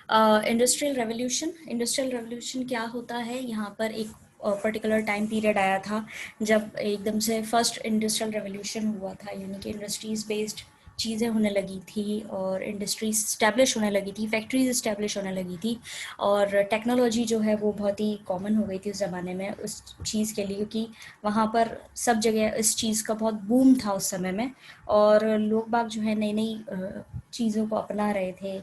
Industrial revolution क्या होता है? यहाँ पर एक पर्टिकुलर टाइम पीरियड आया था जब एकदम से फर्स्ट इंडस्ट्रियल रेवोल्यूशन हुआ था, यानी कि इंडस्ट्रीज़ बेस्ड चीज़ें होने लगी थी और इंडस्ट्रीज इस्टेब्लिश होने लगी थी, फैक्ट्रीज इस्टेब्लिश होने लगी थी और टेक्नोलॉजी जो है वो बहुत ही कॉमन हो गई थी उस ज़माने में उस चीज़ के लिए, क्योंकि वहाँ पर सब जगह इस चीज़ का बहुत बूम था उस समय में और लोग बाग जो है नई नई चीज़ों को अपना रहे थे।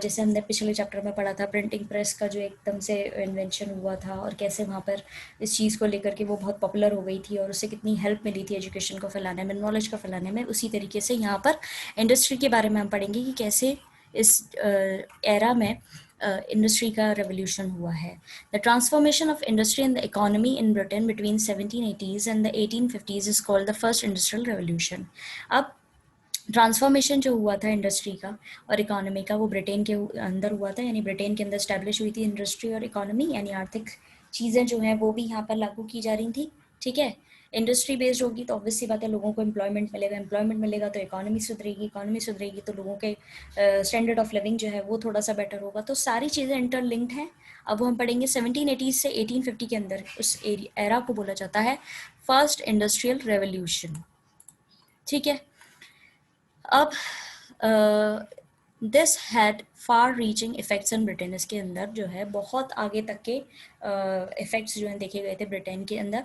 जैसे हमने पिछले चैप्टर में पढ़ा था प्रिंटिंग प्रेस का जो एकदम से इन्वेंशन हुआ था और कैसे वहाँ पर इस चीज़ को लेकर के वो बहुत पॉपुलर हो गई थी और उससे कितनी हेल्प मिली थी एजुकेशन को फैलाने में, नॉलेज को फैलाने में। उसी तरीके से यहाँ पर इंडस्ट्री के बारे में हम पढ़ेंगे कि कैसे इस एरा में इंडस्ट्री का रेवोल्यूशन हुआ है। The transformation of industry in the economy in Britain between 1780s and the 1850s is called the first industrial revolution. अब ट्रांसफॉर्मेशन जो हुआ था इंडस्ट्री का और इकोनॉमी का वो ब्रिटेन के अंदर हुआ था, यानी ब्रिटेन के अंदर स्टैब्लिश हुई थी इंडस्ट्री और इकोनॉमी, यानी आर्थिक चीज़ें जो हैं वो भी यहाँ पर लागू की जा रही थी। ठीक है, इंडस्ट्री बेस्ड होगी तो ऑब्वियस सी बात है लोगों को एम्प्लॉयमेंट मिलेगा तो इकोनॉमी सुधरेगी तो लोगों के स्टैंडर्ड ऑफ लिविंग जो है वो थोड़ा सा बेटर होगा। तो सारी चीज़ें इंटरलिंक्ड हैं। अब हम पढ़ेंगे 1780 से 1850 के अंदर उस एरा को बोला जाता है फर्स्ट इंडस्ट्रियल रेवोल्यूशन। ठीक है, अब this had far reaching effects in Britain. इसके अंदर जो है बहुत आगे तक के इफेक्ट्स जो हैं देखे गए थे ब्रिटेन के अंदर।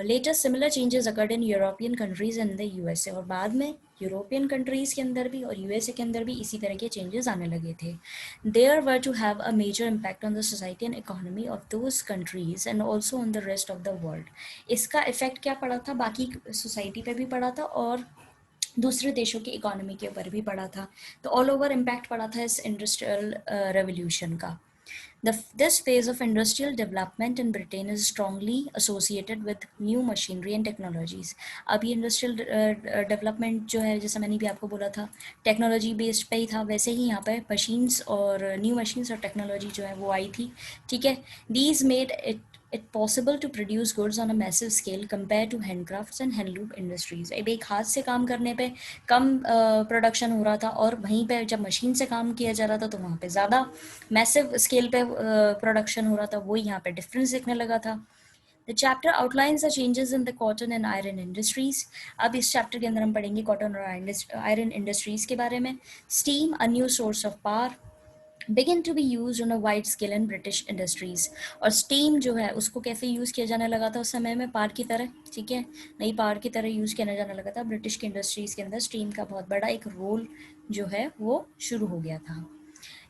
Latest similar changes occurred in European countries and the USA, और बाद में यूरोपियन कंट्रीज़ के अंदर भी और यूएसए के अंदर भी इसी तरह के चेंजेस आने लगे थे। There were to have a major impact on the society and economy of those countries and also on the rest of the world. इसका इफेक्ट क्या पड़ा था? बाकी सोसाइटी पे भी पड़ा था और दूसरे देशों की इकोनॉमी के ऊपर भी पड़ा था। तो ऑल ओवर इम्पैक्ट पड़ा था इस इंडस्ट्रियल रेवोल्यूशन का। This phase of industrial development in Britain is strongly associated with new machinery and technologies. अब ये इंडस्ट्रियल डेवलपमेंट जो है, जैसा मैंने भी आपको बोला था टेक्नोलॉजी बेस्ड पे ही था, वैसे ही यहाँ पे मशीन्स और न्यू मशीन्स और टेक्नोलॉजी जो है वो आई थी। ठीक है, these made it possible to produce goods on a massive scale compared to handcrafts and handloom industries. अब एक हाथ से काम करने पे कम प्रोडक्शन हो रहा था और वहीं पे जब मशीन से काम किया जा रहा था तो वहाँ पे ज़्यादा मैसिव स्केल पे प्रोडक्शन हो रहा था। वो यहाँ पे डिफरेंस दिखने लगा था। The chapter outlines the changes in the cotton and iron industries. अब इस चैप्टर के अंदर हम पढ़ेंगे कॉटन और आयरन इंडस्ट्रीज के बारे में। Steam, a new source of power, begin to be used on a wide scale in British industries। और स्टीम जो है उसको कैसे यूज़ किया जाने लगा था उस समय में? पावर की तरह। ठीक है, नई पावर की तरह यूज़ किया जाने लगा था। ब्रिटिश की इंडस्ट्रीज़ के अंदर स्टीम का बहुत बड़ा एक रोल जो है वो शुरू हो गया था।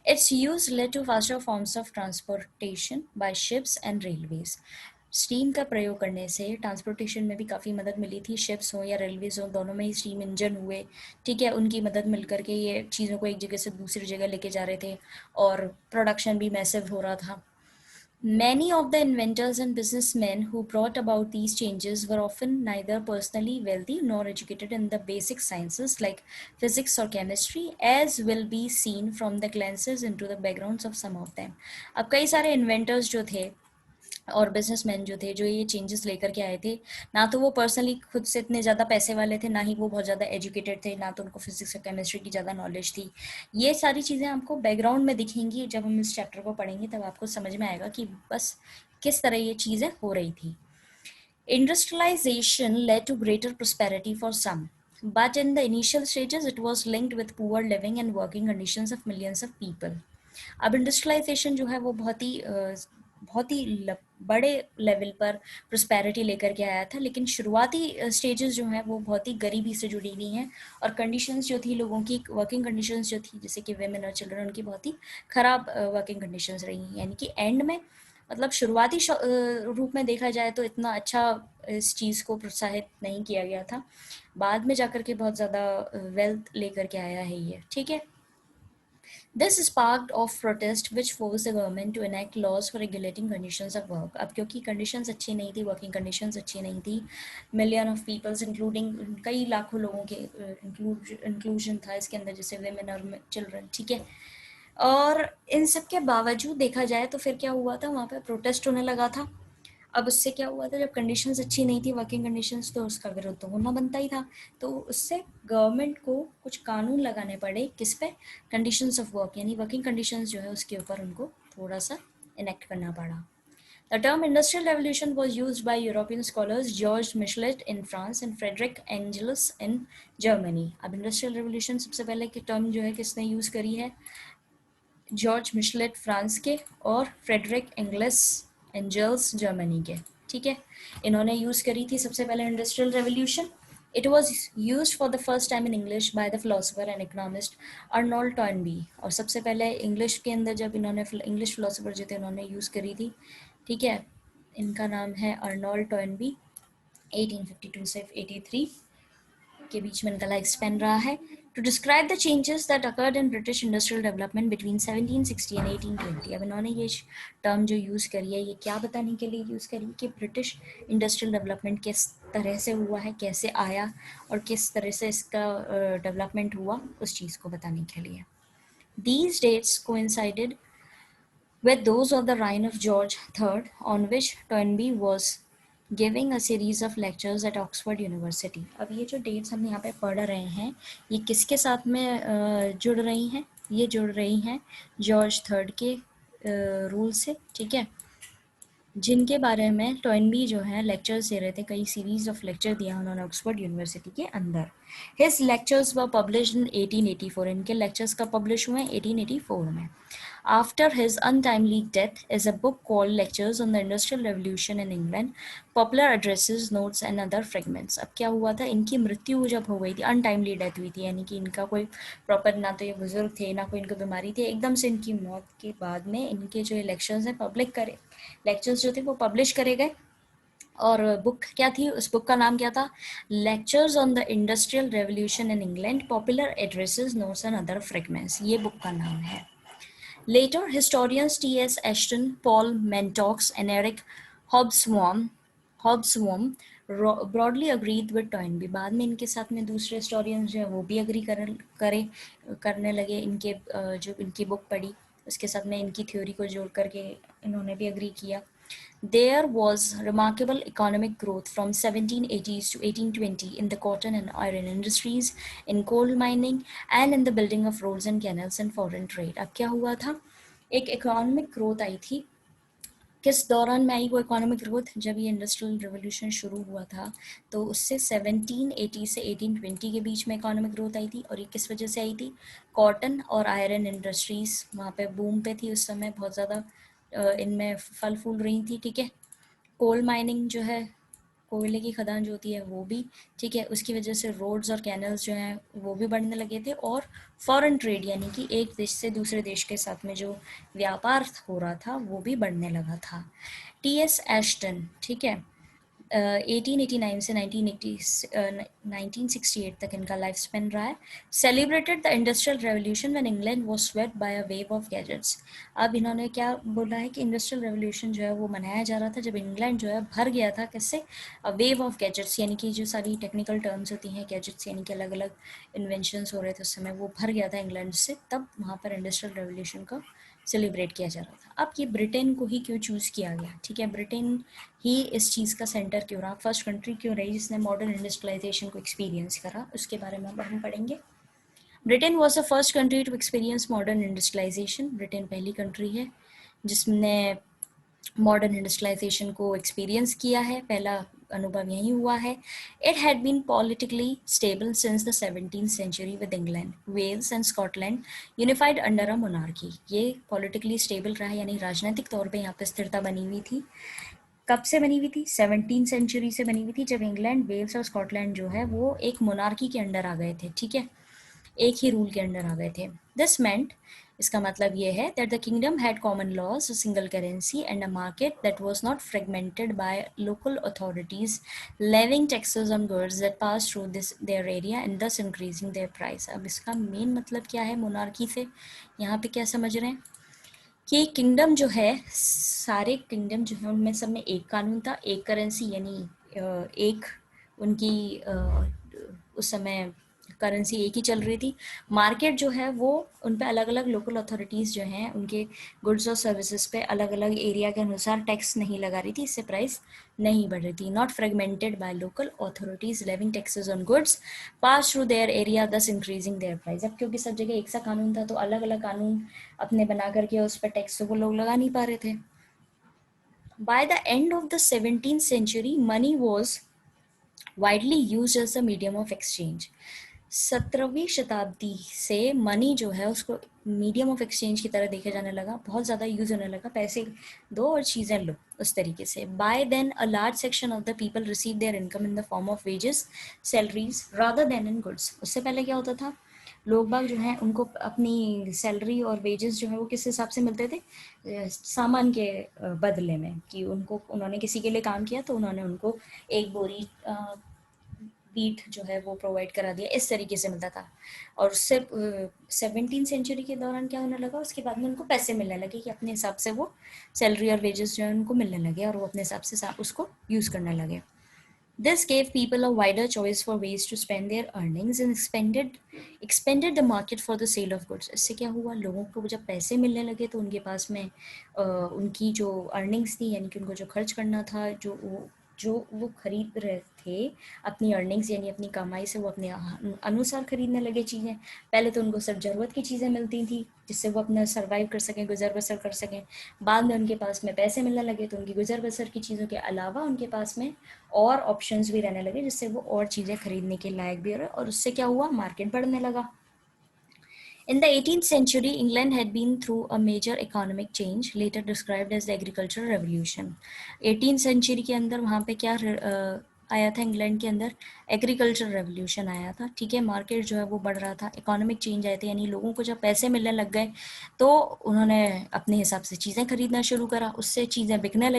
Its use led to faster forms of transportation by ships and railways। Steam का प्रयोग करने से ट्रांसपोर्टेशन में भी काफ़ी मदद मिली थी। शिप्स हो या रेलवेज हो, दोनों में ही स्टीम इंजन हुए। ठीक है, उनकी मदद मिल करके ये चीज़ों को एक जगह से दूसरी जगह लेके जा रहे थे और प्रोडक्शन भी मैसिव हो रहा था। Many of the inventors and businessmen who brought about these changes were often neither personally wealthy nor educated in the basic sciences like physics or chemistry, as will be seen from the glances into the backgrounds of some of them। अब कई सारे inventors जो थे और businessman जो थे जो ये चेंजेस लेकर के आए थे, ना तो वो पर्सनली खुद से इतने ज़्यादा पैसे वाले थे, ना ही वो बहुत ज़्यादा एजुकेटेड थे, ना तो उनको फिजिक्स और केमिस्ट्री की ज़्यादा नॉलेज थी। ये सारी चीज़ें आपको बैकग्राउंड में दिखेंगी जब हम इस चैप्टर को पढ़ेंगे, तब आपको समझ में आएगा कि बस किस तरह ये चीज़ें हो रही थी। Industrialization led to greater prosperity for some, but in the initial stages it was linked with poor living and working conditions of millions of people। अब इंडस्ट्रियलाइजेशन जो है वो बहुत ही बड़े लेवल पर प्रोस्पेरिटी लेकर के आया था, लेकिन शुरुआती स्टेजेस जो हैं वो बहुत ही गरीबी से जुड़ी हुई हैं और कंडीशंस जो थी लोगों की, वर्किंग कंडीशंस जो थी, जैसे कि वेमेन और चिल्ड्रन, उनकी बहुत ही ख़राब वर्किंग कंडीशंस रही। यानी कि एंड में मतलब शुरुआती रूप में देखा जाए तो इतना अच्छा इस चीज़ को प्रोत्साहित नहीं किया गया था, बाद में जाकर के बहुत ज़्यादा वेल्थ लेकर के आया है ये। ठीक है, This sparked off protest which forced the government to enact laws for regulating conditions of work। अब क्योंकि conditions अच्छी नहीं थी, working conditions अच्छी नहीं थी, million of peoples including कई लाखों लोगों के inclusion था इसके अंदर, जैसे women और children। ठीक है, और इन सब के बावजूद देखा जाए तो फिर क्या हुआ था, वहाँ पे प्रोटेस्ट होने लगा था अब उससे क्या हुआ था, जब कंडीशंस अच्छी नहीं थी वर्किंग कंडीशंस, तो उसका विरोध तो होना बनता ही था। तो उससे गवर्नमेंट को कुछ कानून लगाने पड़े, किस पे, कंडीशंस ऑफ वर्क, यानी वर्किंग कंडीशंस जो है उसके ऊपर उनको थोड़ा सा इनेक्ट करना पड़ा। The term Industrial Revolution was used by European scholars George Michelet in France and Frederick Engels in Germany. अब Industrial Revolution सबसे पहले की टर्म जो है किसने यूज़ करी है, जॉर्ज मिशलेट फ्रांस के और फ्रेडरिक एंजल्स जर्मनी के, ठीक है, इन्होंने यूज़ करी थी सबसे पहले industrial revolution. It was use for the first time in English by the philosopher and economist Arnold Toynbee. और सबसे पहले इंग्लिश के अंदर जब इन्होंने इंग्लिश फिलोसफर जो थे उन्होंने यूज़ करी थी, ठीक है, इनका नाम है अर्नोल्ड टॉयनबी, 1852 से 83 के बीच में इनका लाइफ स्पेन रहा है। To describe the changes that occurred in British industrial development between 1760 and 1820। अब इन्होंने ये टर्म जो यूज़ करी है ये क्या बताने के लिए यूज़ करी कि ब्रिटिश इंडस्ट्रियल डेवलपमेंट किस तरह से हुआ है, कैसे आया और किस तरह से इसका डेवलपमेंट हुआ, उस चीज़ को बताने के लिए। These dates coincided with those of the reign of George III, on which Toynbee was giving a series of lectures at Oxford University. अब ये जो डेट्स हम यहाँ पे पढ़ रहे हैं ये किसके साथ में जुड़ रही हैं, ये जुड़ रही हैं जॉर्ज थर्ड के रूल से, ठीक है, जिनके बारे में टॉयनबी जो है लेक्चर्स दे रहे थे, कई सीरीज ऑफ लेक्चर दिया उन्होंने ऑक्सफोर्ड यूनिवर्सिटी के अंदर। His lectures were published in 1884, इनके लेक्चर्स कब पब्लिश हुए हैं, 1884 में। After his untimely death is a book called Lectures on the Industrial Revolution in England, Popular Addresses, Notes and Other Fragments। अब क्या हुआ था, इनकी मृत्यु जब हो गई थी, अनटाइमली डेथ हुई थी, यानी कि इनका कोई प्रॉपर, ना तो ये बुजुर्ग थे ना कोई इनको बीमारी थी, एकदम से इनकी मौत के बाद में इनके जो लेक्चर्स हैं पब्लिक करे, लेक्चर्स जो थे वो पब्लिश करे गए। और बुक क्या थी, उस बुक का नाम क्या था, lectures on the industrial revolution in England, popular addresses, notes and other fragments, ये बुक का नाम है। Later, historians T.S. Ashton, Paul Mentox, and Eric Hobsbawm broadly agreed with Toynbee। बाद में इनके साथ में दूसरे historians जो है वो भी agree करने लगे, इनके जो इनकी बुक पढ़ी उसके साथ में इनकी थ्योरी को जोड़ करके इन्होंने भी agree किया। There was remarkable economic growth from 1780s to 1820 in the cotton and iron industries, in coal mining, and in the building of roads and canals and foreign trade। अब क्या हुआ था, एक इकोनॉमिक ग्रोथ आई थी, किस दौरान में आई वो इकोनॉमिक ग्रोथ, जब ये इंडस्ट्रियल रिवोल्यूशन शुरू हुआ था तो उससे 1780 से 1820 के बीच में इकोनॉमिक ग्रोथ आई थी। और ये किस वजह से आई थी, कॉटन और आयरन इंडस्ट्रीज़ वहाँ पे बूम पे थी उस समय, बहुत ज़्यादा इनमें फल फूल रही थी, ठीक है। कोल माइनिंग जो है, कोयले की खदान जो होती है वो भी, ठीक है, उसकी वजह से रोड्स और कैनल्स जो हैं वो भी बढ़ने लगे थे। और फॉरेन ट्रेड यानी कि एक देश से दूसरे देश के साथ में जो व्यापार हो रहा था वो भी बढ़ने लगा था। T.S. एस्टन, ठीक है, 1889 से 1968 तक इनका लाइफ स्पेन रहा है। Celebrated the industrial revolution when England was swept by a wave of gadgets. अब इन्होंने क्या बोला है कि इंडस्ट्रियल रेवोल्यूशन जो है वो मनाया जा रहा था जब इंग्लैंड जो है भर गया था, किससे, वेव ऑफ गैजेट्स, यानी कि जो सारी टेक्निकल टर्म्स होती हैं, गैजेट्स यानी कि अलग अलग इन्वेंशंस हो रहे थे उस समय, वो भर गया था इंग्लैंड से, तब वहाँ पर इंडस्ट्रियल रेवोल्यूशन का सेलिब्रेट किया जा रहा था। अब ये ब्रिटेन को ही क्यों चूज़ किया गया, ठीक है, ब्रिटेन ही इस चीज़ का सेंटर क्यों रहा, फर्स्ट कंट्री क्यों रही जिसने मॉडर्न इंडस्ट्रियलाइजेशन को एक्सपीरियंस करा, उसके बारे में अब हम पढ़ेंगे। Britain was the first country to experience modern industrialisation. Britain पहली कंट्री है जिसने मॉडर्न इंडस्ट्रियलाइजेशन को एक्सपीरियंस किया है, पहला अनुभव यही हुआ है। It had been politically stable since the 17th century with England, Wales and Scotland unified under a monarchy. ये पॉलिटिकली स्टेबल रहा, यानी राजनीतिक तौर पे यहाँ पे स्थिरता बनी हुई थी। कब से बनी हुई थी, 17th सेंचुरी से बनी हुई थी, जब इंग्लैंड, वेल्स और स्कॉटलैंड जो है वो एक मोनार्की के अंडर आ गए थे, ठीक है, एक ही रूल के अंडर आ गए थे। दिस मेंट, इसका मतलब ये है that the kingdom had common laws, a single currency and a market that was not fragmented by local authorities levying taxes on goods that pass through this their area and thus increasing their price. अब इसका main मतलब क्या है monarchy से, यहाँ पे क्या समझ रहे हैं कि किंगडम जो है, सारे किंगडम जो है उनमें सब में एक कानून था, एक करेंसी, यानी एक उनकी उस समय करेंसी एक ही चल रही थी। मार्केट जो है वो उन पे अलग अलग लोकल अथॉरिटीज़ जो हैं उनके गुड्स और सर्विसेज पे अलग अलग एरिया के अनुसार टैक्स नहीं लगा रही थी, इससे प्राइस नहीं बढ़ रही थी। Not fragmented by local authorities levying taxes on goods pass through their area दस इंक्रीजिंग देयर प्राइस। अब क्योंकि सब जगह एक सा कानून था तो अलग अलग कानून अपने बना करके उस पर टैक्स वो लोग लगा नहीं पा रहे थे। By the end of the 17th century, money was widely used as a medium of exchange. 17वीं शताब्दी से मनी जो है उसको मीडियम ऑफ एक्सचेंज की तरह देखा जाने लगा, बहुत ज़्यादा यूज होने लगा, पैसे दो और चीज़ें लो उस तरीके से। By then a large section of the people receive their income in the form of wages salaries rather than in goods. उससे पहले क्या होता था, लोग बाग जो हैं उनको अपनी सैलरी और वेजेस जो है वो किस हिसाब से मिलते थे, सामान के बदले में, कि उनको उन्होंने किसी के लिए काम किया तो उन्होंने उनको एक बोरी बीट जो है वो प्रोवाइड करा दिया, इस तरीके से मिलता था। और उससे 17th सेंचुरी के दौरान क्या होने लगा, उसके बाद में उनको पैसे मिलने लगे कि अपने हिसाब से वो सैलरी और वेजेस जो है उनको मिलने लगे और वो अपने हिसाब से उसको यूज़ करने लगे। This gave people a wider choice for ways to spend their earnings and expanded the market for the sale of goods. इससे क्या हुआ, लोगों को जब पैसे मिलने लगे तो उनके पास में उनकी जो अर्निंग्स थी, यानी कि उनको जो खर्च करना था, जो वो खरीद रहे थे अपनी अर्निंग्स यानी अपनी कमाई से, वो अपने अनुसार खरीदने लगे चीज़ें। पहले तो उनको सिर्फ ज़रूरत की चीज़ें मिलती थी जिससे वो अपना सर्वाइव कर सकें, गुजर बसर कर सकें। बाद में उनके पास में पैसे मिलने लगे तो उनकी गुजर बसर की चीज़ों के अलावा उनके पास में और ऑप्शंस भी रहने लगे जिससे वो और चीज़ें खरीदने के लायक भी रहे, और उससे क्या हुआ, मार्केट बढ़ने लगा। In the 18th century, England had been through a major economic change, later described as the agricultural revolution. 18th century के अंदर वहाँ पे क्या आया था, इंग्लैंड के अंदर एग्रीकल्चर रेवोल्यूशन आया था। ठीक है, मार्केट जो है वो बढ़ रहा था, इकोनॉमिक चेंज आए थे, यानी लोगों को जब पैसे मिलने लग गए तो उन्होंने अपने हिसाब से चीज़ें खरीदना शुरू करा, उससे चीज़ें बिकने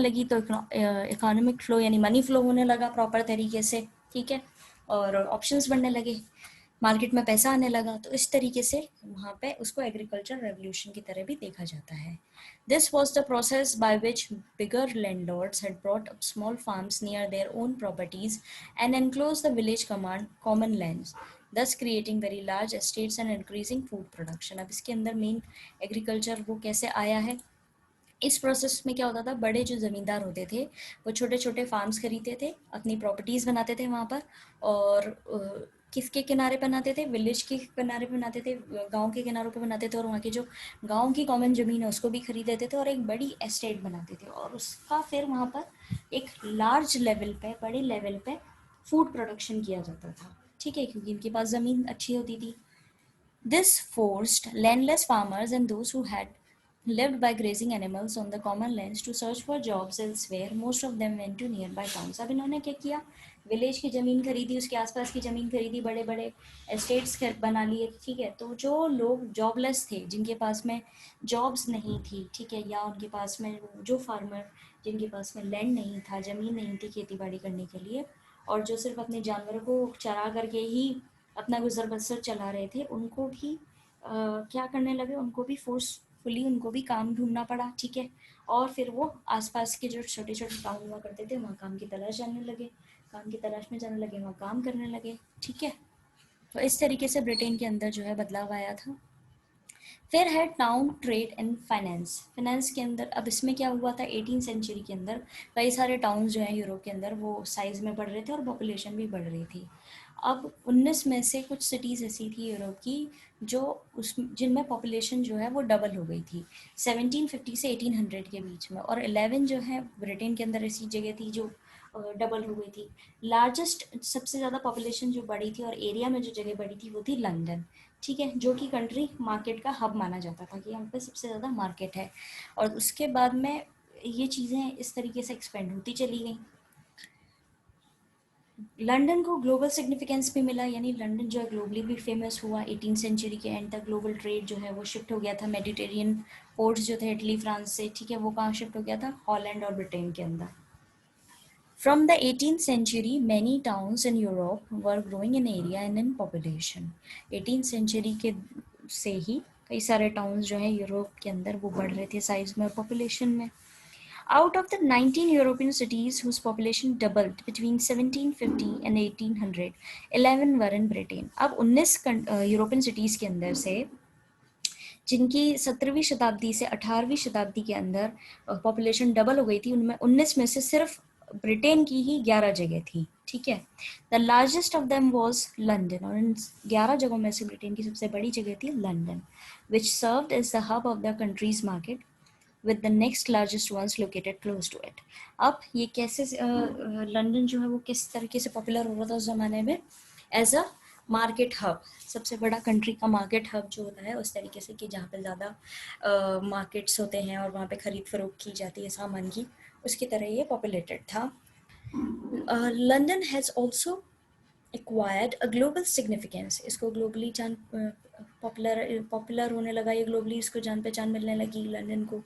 लगी तो इकोनॉमिक फ्लो यानी मनी फ्लो होने लगा प्रॉपर तरीके से। ठीक है, और ऑप्शंस बढ़ने लगे, मार्केट में पैसा आने लगा, तो इस तरीके से वहाँ पे उसको एग्रीकल्चर रेवोल्यूशन की तरह भी देखा जाता है। This was the process by which bigger landlords had brought up small farms near their own properties and enclose the village common lands, thus creating very large estates and increasing food production। अब इसके अंदर main agriculture वो कैसे आया है, इस process में क्या होता था, बड़े जो ज़मींदार होते थे वो छोटे छोटे फार्म्स खरीदते थे, अपनी प्रॉपर्टीज़ बनाते थे वहाँ पर, और किसके किनारे बनाते थे, विलेज के किनारे पे बनाते थे, गांव के किनारों पे बनाते थे, और वहाँ की जो गांव की कॉमन ज़मीन है उसको भी खरीद लेते थे और एक बड़ी एस्टेट बनाते थे, और उसका फिर वहाँ पर एक लार्ज लेवल पे, बड़े लेवल पे फूड प्रोडक्शन किया जाता था। ठीक है, क्योंकि इनके पास ज़मीन अच्छी होती थी। This forced landless farmers and those who had lived by grazing animals on the common lands to search for jobs elsewhere. Most of them went to nearby towns. अब इन्होंने क्या किया, विलेज की ज़मीन खरीदी, उसके आसपास की ज़मीन खरीदी, बड़े बड़े एस्टेट्स बना लिए। ठीक है, तो जो लोग जॉबलेस थे, जिनके पास में जॉब्स नहीं थी, ठीक है, या उनके पास में जो फार्मर जिनके पास में लैंड नहीं था, ज़मीन नहीं थी खेती बाड़ी करने के लिए, और जो सिर्फ अपने जानवरों को चरा करके ही अपना गुजर बसर चला रहे थे, उनको भी क्या करने लगे, उनको भी फोर्सफुली उनको भी काम ढूंढना पड़ा। ठीक है, और फिर वो आसपास के जो छोटे छोटे टाउन हुआ करते थे वहाँ काम की तलाश जाने लगे, काम की तलाश में जाने लगे, वहाँ काम करने लगे। ठीक है, तो इस तरीके से ब्रिटेन के अंदर जो है बदलाव आया था। फिर है town trade and finance. Finance के अंदर अब इसमें क्या हुआ था, 18th सेंचुरी के अंदर कई सारे टाउन्स जो हैं यूरोप के अंदर वो साइज़ में बढ़ रहे थे और पॉपुलेशन भी बढ़ रही थी। अब 19 में से कुछ सिटीज़ ऐसी थी यूरोप की जो उस जिनमें पॉपुलेशन जो है वो डबल हो गई थी 1750 से 1800 के बीच में, और 11 जो है ब्रिटेन के अंदर ऐसी जगह थी जो डबल हो गई थी। लार्जेस्ट सबसे ज़्यादा पॉपुलेशन जो बढ़ी थी और एरिया में जो जगह बढ़ी थी वो थी लंदन। ठीक है, जो कि कंट्री मार्केट का हब माना जाता था कि यहाँ पे सबसे ज़्यादा मार्केट है, और उसके बाद में ये चीज़ें इस तरीके से एक्सपेंड होती चली गई। लंदन को ग्लोबल सिग्निफिकेंस भी मिला, यानी लंदन जो है ग्लोबली भी फेमस हुआ। 18th सेंचुरी के एंड तक ग्लोबल ट्रेड जो है वो शिफ्ट हो गया था, मेडिटेरियन पोर्ट्स जो थे इटली फ्रांस से, ठीक है, वो कहाँ शिफ्ट हो गया था, हॉलैंड और ब्रिटेन के अंदर। From the 18th century, many towns in Europe were growing in area and in population. 18th century के से ही कई सारे टाउन्स जो हैं यूरोप के अंदर वो बढ़ रहे थे साइज में और पॉपुलेशन में। Out of the 19 European cities whose population doubled between 1750 and 1800, 11 were in Britain. अब 19 यूरोपियन सिटीज के अंदर से जिनकी 17वीं शताब्दी से 18वीं शताब्दी के अंदर पॉपुलेशन डबल हो गई थी, उनमें 19 में से सिर्फ ब्रिटेन की ही 11 जगह थी, ठीक है। The largest of them was London, और इन 11 जगहों में से ब्रिटेन की सबसे बड़ी जगह थी London, which served as the hub of the country's market with the next largest ones located close to it. अब ये कैसे लंदन जो है वो किस तरीके से पॉपुलर हो रहा था उस ज़माने में, एज अ मार्केट हब, सबसे बड़ा कंट्री का मार्केट हब जो होता है उस तरीके से कि जहाँ पे ज़्यादा मार्केट्स होते हैं और वहाँ पे खरीद फरोख्त की जाती है सामान की, उसकी तरह ये पॉपुलेटेड था. London has also acquired a global significance, इसको ग्लोबली जान पॉपुलर होने लगा, ये ग्लोबली इसको जान पहचान मिलने लगी लंदन को.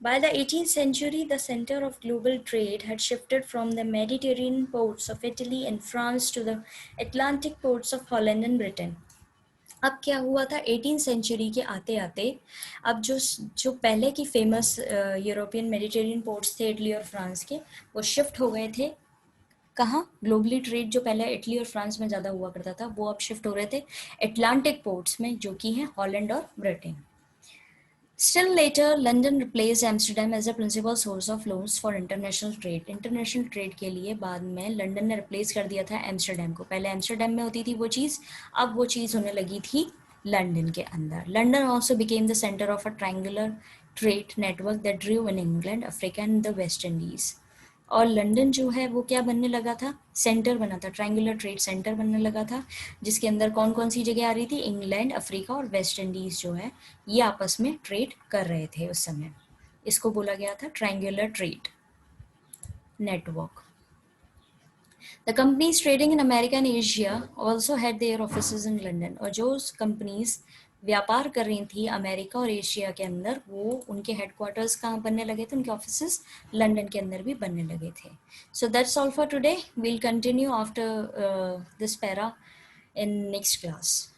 By the 18th century, the center of global trade had shifted from the Mediterranean ports of Italy and France to the Atlantic ports of Holland and Britain. अब क्या हुआ था 18th सेंचुरी के आते आते, अब जो पहले की फेमस यूरोपियन मेडिटेरियन पोर्ट्स थे इटली और फ्रांस के, वो शिफ्ट हो गए थे कहाँ, ग्लोबली ट्रेड जो पहले इटली और फ्रांस में ज़्यादा हुआ करता था वो अब शिफ्ट हो रहे थे एटलांटिक पोर्ट्स में, जो कि हैं हॉलैंड और Britain. Still later, London replaced Amsterdam as a principal source of loans for international trade. International trade के लिए बाद में लंदन ने रिप्लेस कर दिया था एम्स्टरडेम को. पहले एम्स्टरडेम में होती थी वो चीज़, अब वो चीज़ होने लगी थी लंदन के अंदर. London also became the center of a triangular trade network that drew in England, Africa and the West Indies. और लंदन जो है वो क्या बनने लगा था, सेंटर बना था, ट्रायंगुलर ट्रेड सेंटर बनने लगा था, जिसके अंदर कौन कौन सी जगह आ रही थी, इंग्लैंड, अफ्रीका और वेस्ट इंडीज़ जो है ये आपस में ट्रेड कर रहे थे उस समय. इसको बोला गया था triangular trade network. The companies trading in America and Asia also had their offices in London. और जो कंपनीज व्यापार कर रही थी अमेरिका और एशिया के अंदर, वो उनके हेडक्वार्टर्स कहाँ बनने लगे थे, उनके ऑफिसेस लंदन के अंदर भी बनने लगे थे. So that's all for today. We'll continue after this para in next class.